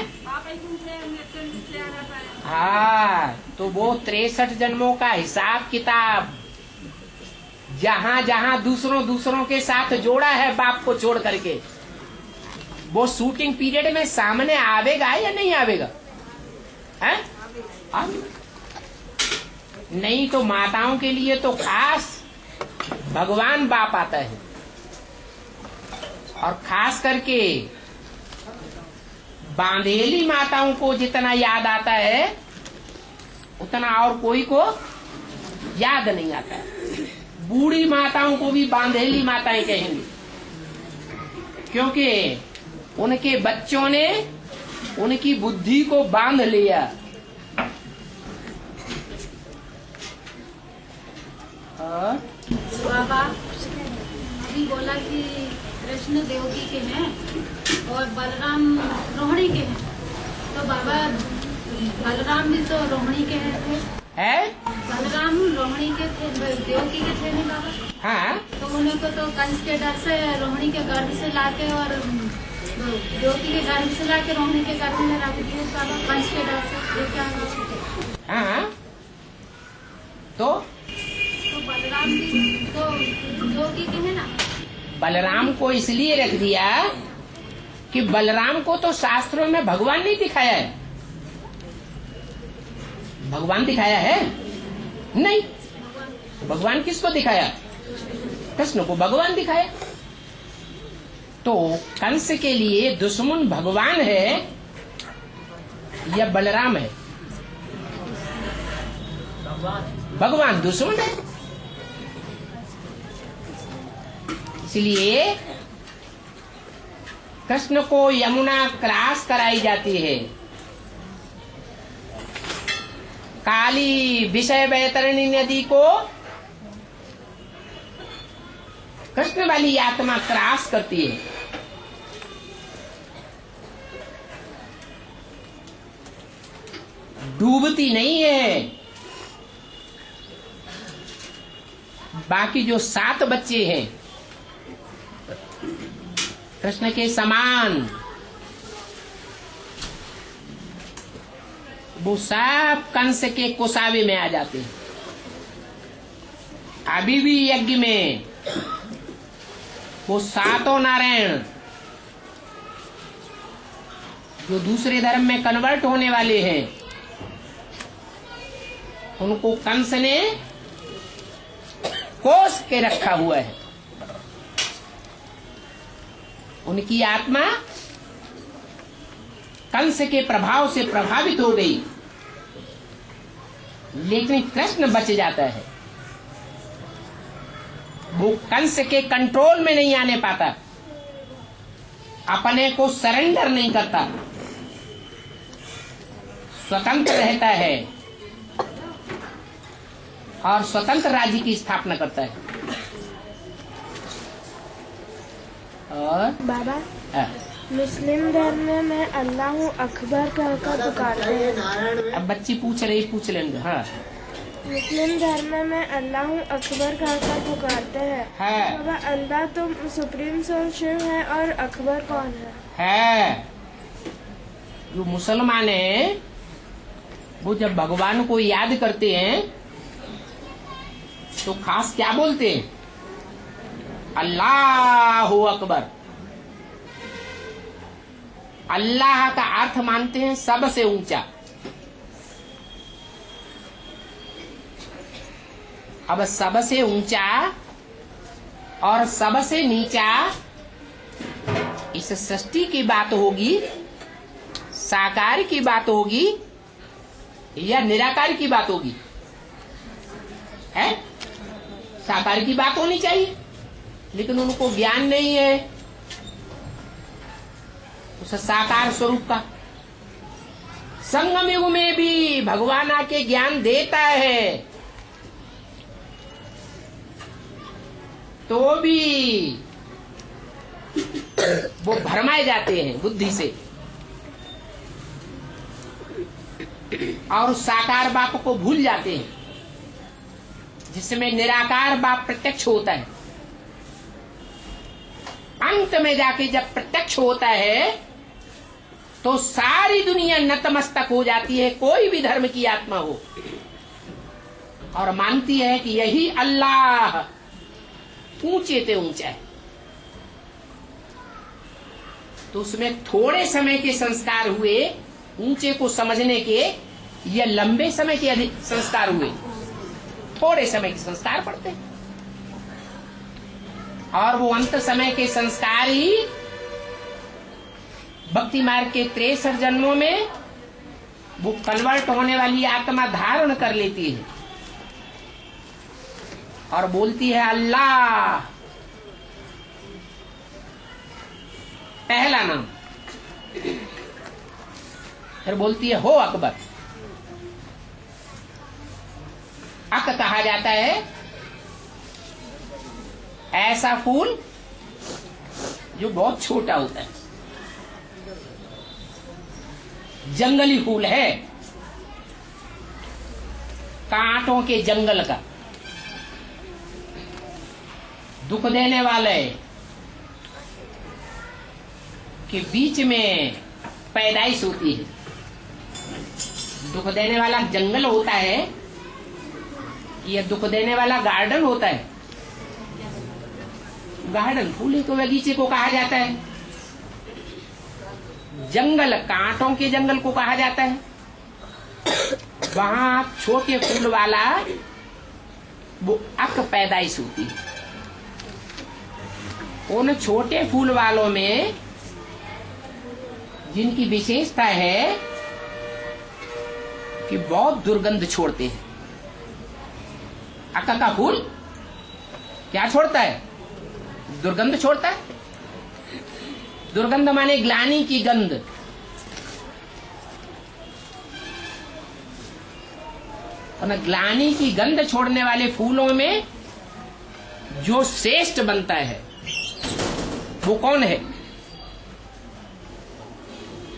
हाँ, तो वो 63 जन्मों का हिसाब किताब जहाँ जहाँ दूसरों के साथ जोड़ा है बाप को छोड़ करके, वो शूटिंग पीरियड में सामने आवेगा या नहीं आवेगा? है? नहीं तो माताओं के लिए तो खास भगवान बाप आता है, और खास करके बांधेली माताओं को जितना याद आता है उतना और कोई को याद नहीं आता है। बूढ़ी माताओं को भी बांधेली माताएं कहेंगे, क्योंकि उनके बच्चों ने उनकी बुद्धि को बांध लिया। बाबा अभी बोला कि कृष्ण देवकी के हैं और बलराम रोहिणी के हैं, तो बाबा बलराम भी तो रोहिणी के थे। बलराम रोहिणी के थे, देवकी के थे नहीं बाबा? हाँ। तो उनको तो कंस के डर से रोहिणी के गर्भ से लाके और देवकी के गर्भ से लाके रोहिणी के गर्भ में रख दिए बाबा, कंस के डर से। ये क्या? हाँ। तो बलराम भी तो देवकी के है ना? बलराम को इसलिए रख दिया कि बलराम को तो शास्त्रों में भगवान नहीं दिखाया है। भगवान दिखाया है? नहीं। भगवान किसको दिखाया? कृष्ण को भगवान दिखाया। तो कंस के लिए दुश्मन भगवान है या बलराम है? भगवान दुश्मन है। इसलिए कृष्ण को यमुना क्रॉस कराई जाती है। काली विषय वैतरणी नदी को कृष्ण वाली आत्मा क्रॉस करती है। डूबती नहीं है। बाकी जो 7 बच्चे हैं कृष्ण के समान, वो सब कंस के कुसावे में आ जाते हैं। अभी भी यज्ञ में वो 7 नारायण जो दूसरे धर्म में कन्वर्ट होने वाले हैं, उनको कंस ने कोस के रखा हुआ है। उनकी आत्मा कंस के प्रभाव से प्रभावित हो गई, लेकिन कृष्ण बच जाता है। वो कंस के कंट्रोल में नहीं आने पाता, अपने को सरेंडर नहीं करता, स्वतंत्र रहता है और स्वतंत्र राज्य की स्थापना करता है। और बाबा मुस्लिम धर्म में अल्लाह अकबर कहकर पुकारते हैं। अब बच्ची पूछ रही, पूछ लेंगे। हाँ। मुस्लिम धर्म में अल्लाह अकबर कहकर पुकारते हैं। बाबा अल्लाह तो सुप्रीम सोल शिव है और अकबर कौन है? जो मुसलमान है वो जब भगवान को याद करते हैं तो खास क्या बोलते हैं? अल्लाहु अकबर। अल्लाह का अर्थ मानते हैं सबसे ऊंचा। अब सबसे ऊंचा और सबसे नीचा, इस सृष्टि की बात होगी, साकार की बात होगी या निराकार की बात होगी? है साकार की बात होनी चाहिए, लेकिन उनको ज्ञान नहीं है उस साकार स्वरूप का। संगम युग में भी भगवान आके ज्ञान देता है, तो भी वो भरमाए जाते हैं बुद्धि से और साकार बाप को भूल जाते हैं, जिसमें निराकार बाप प्रत्यक्ष होता है। अंत में जाके जब प्रत्यक्ष होता है तो सारी दुनिया नतमस्तक हो जाती है, कोई भी धर्म की आत्मा हो, और मानती है कि यही अल्लाह ऊंचे से ऊंचा है। तो उसमें थोड़े समय के संस्कार हुए ऊंचे को समझने के, या लंबे समय के अधिक संस्कार हुए? थोड़े समय के संस्कार पड़ते हैं, और वो अंत समय के संस्कार ही भक्ति मार्ग के 63 जन्मों में वो कन्वर्ट होने वाली आत्मा धारण कर लेती है और बोलती है अल्लाह, पहला नाम। फिर बोलती है हो अकबर। अक कहा जाता है ऐसा फूल जो बहुत छोटा होता है, जंगली फूल है, कांटों के जंगल का, दुख देने वाले के बीच में पैदाइश होती है। दुख देने वाला जंगल होता है, यह दुख देने वाला गार्डन होता है। गार्डन फूल के बगीचे को कहा जाता है, जंगल कांटों के जंगल को कहा जाता है। वहां छोटे फूल वाला वो अक पैदाइश होती है। उन छोटे फूल वालों में जिनकी विशेषता है कि बहुत दुर्गंध छोड़ते हैं। अक्का का फूल क्या छोड़ता है? दुर्गंध छोड़ता है। दुर्गंध माने ग्लानि की गंध। और ग्लानि की गंध छोड़ने वाले फूलों में जो श्रेष्ठ बनता है वो कौन है?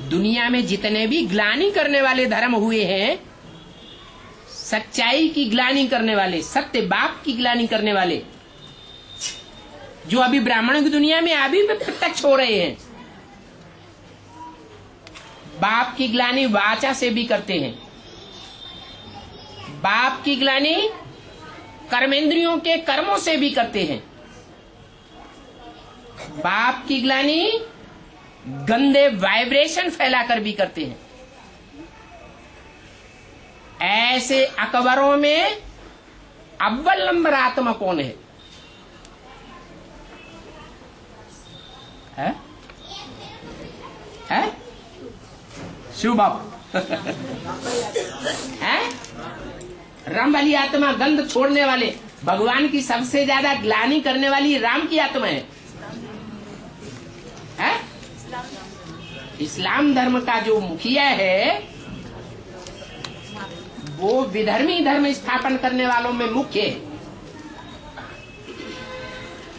दुनिया में जितने भी ग्लानि करने वाले धर्म हुए हैं, सच्चाई की ग्लानि करने वाले, सत्य बाप की ग्लानि करने वाले, जो अभी ब्राह्मणों की दुनिया में अभी भी प्रत्यक्ष हो रहे हैं। बाप की ग्लानि वाचा से भी करते हैं, बाप की ग्लानि कर्मेंद्रियों के कर्मों से भी करते हैं, बाप की ग्लानि गंदे वाइब्रेशन फैलाकर भी करते हैं। ऐसे अकबरों में अव्वल नंबर आत्मा कौन है? है? शिव बाबू है? राम वाली आत्मा गंध छोड़ने वाले, भगवान की सबसे ज्यादा ग्लानि करने वाली राम की आत्मा है। इस्लाम धर्म का जो मुखिया है वो विधर्मी धर्म स्थापन करने वालों में मुख्य है,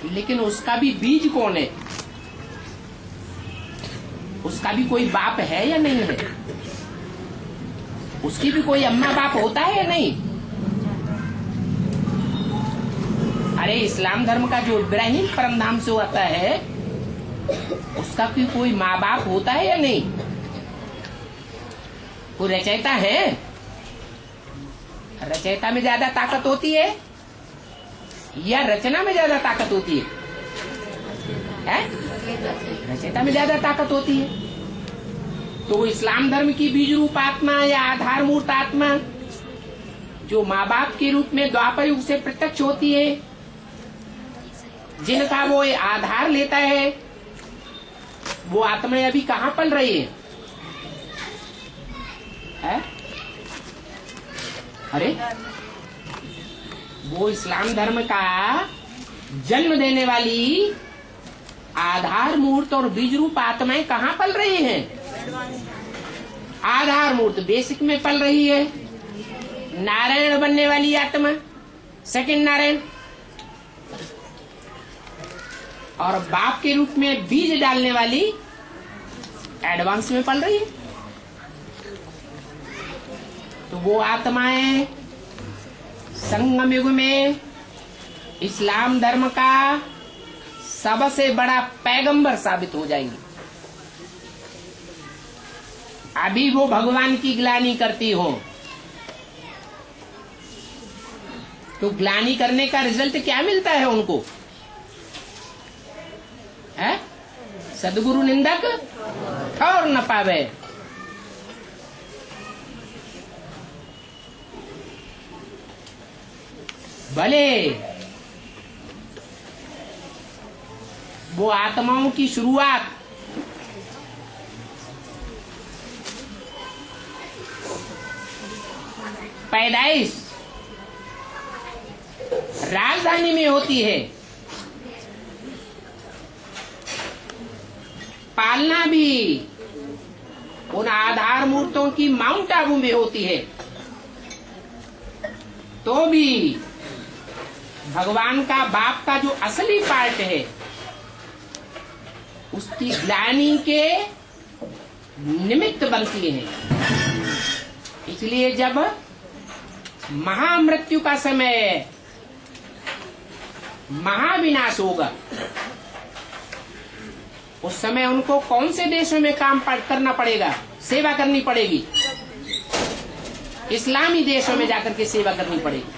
लेकिन उसका भी बीज कौन है? उसका भी कोई बाप है या नहीं है? उसकी भी कोई अम्मा बाप होता है या नहीं? अरे इस्लाम धर्म का जो इब्राहिम परमधाम से होता है, उसका भी कोई माँ बाप होता है या नहीं? कोई रचयिता है? रचयिता में ज्यादा ताकत होती है या रचना में ज्यादा ताकत होती है? रचयिता में ज्यादा ताकत होती है। तो वो इस्लाम धर्म की बीज रूप आत्मा या आधार मूर्त आत्मा जो माँ बाप के रूप में द्वापर युग से प्रत्यक्ष होती है, जिनका वो आधार लेता है, वो आत्माएं अभी कहाँ पल रही है? अरे वो इस्लाम धर्म का जन्म देने वाली आधार मूर्त और बीज रूप आत्माएं कहाँ पल रही हैं? आधार मूर्त बेसिक में पल रही है। नारायण बनने वाली आत्मा सेकंड नारायण, और बाप के रूप में बीज डालने वाली एडवांस में पल रही है। तो वो आत्माएं संगम युग में इस्लाम धर्म का सबसे बड़ा पैगंबर साबित हो जाएंगी। अभी वो भगवान की ग्लानि करती हो, तो ग्लानि करने का रिजल्ट क्या मिलता है उनको? है? सदगुरु निंदक ठौर न पावे। भले वो आत्माओं की शुरुआत पैदाइश राजधानी में होती है, पालना भी उन आधार मूर्तों की माउंट आबू में होती है, तो भी भगवान का बाप का जो असली पार्ट है उसकी ग्लानि के निमित्त बनती है। इसलिए जब महामृत्यु का समय, महाविनाश होगा, उस समय उनको कौन से देशों में काम करना पड़ेगा, सेवा करनी पड़ेगी? इस्लामी देशों में जाकर के सेवा करनी पड़ेगी।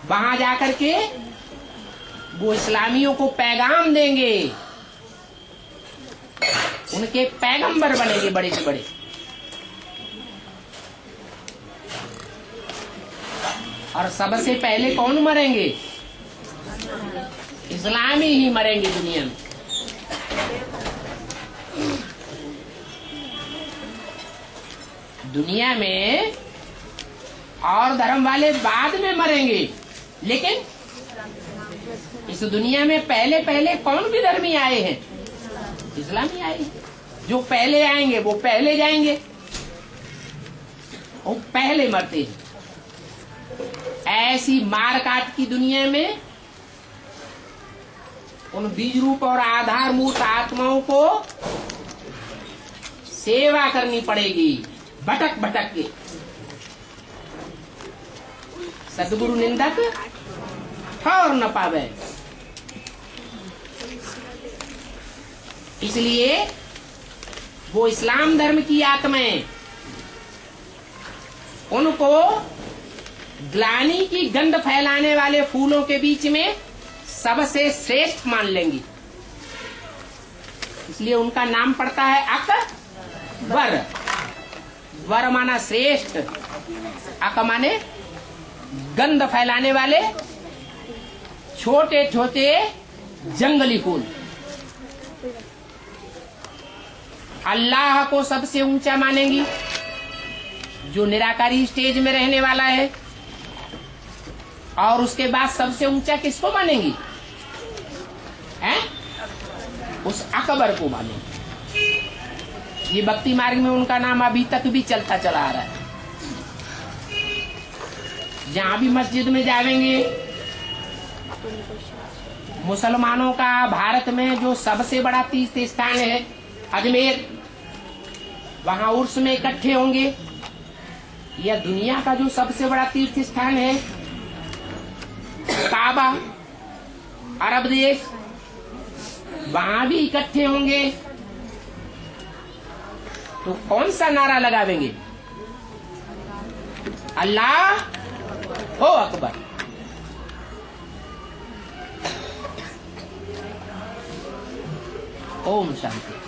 वहां जाकर के वो इस्लामियों को पैगाम देंगे, उनके पैगंबर बनेंगे बड़े से बड़े। और सबसे पहले कौन मरेंगे? इस्लामी ही मरेंगे दुनिया में। दुनिया में और धर्म वाले बाद में मरेंगे, लेकिन इस दुनिया में पहले पहले कौन भी धर्मी आए हैं? इस्लामी आए हैं। जो पहले आएंगे वो पहले जाएंगे, वो पहले मरते हैं। ऐसी मार काट की दुनिया में उन बीज रूप और आधार मूर्त आत्माओं को सेवा करनी पड़ेगी, भटक भटक के। सदगुरु निंदक ठौर न पावे। इसलिए वो इस्लाम धर्म की आत्माएं उनको ग्लानि की गंध फैलाने वाले फूलों के बीच में सबसे श्रेष्ठ मान लेंगी। इसलिए उनका नाम पड़ता है अकबर। वर माना श्रेष्ठ, अक माने गंध फैलाने वाले छोटे छोटे जंगली फूल। अल्लाह को सबसे ऊंचा मानेंगी, जो निराकारी स्टेज में रहने वाला है। और उसके बाद सबसे ऊंचा किसको मानेंगी? हैं? उस अकबर को मानेंगी। ये भक्ति मार्ग में उनका नाम अभी तक भी चलता चला आ रहा है। जहां भी मस्जिद में जाएंगे, मुसलमानों का भारत में जो सबसे बड़ा तीर्थ स्थान है अजमेर, वहां उर्स में इकट्ठे होंगे। या दुनिया का जो सबसे बड़ा तीर्थ स्थान है काबा, अरब देश, वहां भी इकट्ठे होंगे। तो कौन सा नारा लगावेंगे? अल्लाह हो अकबर। ओम शांति।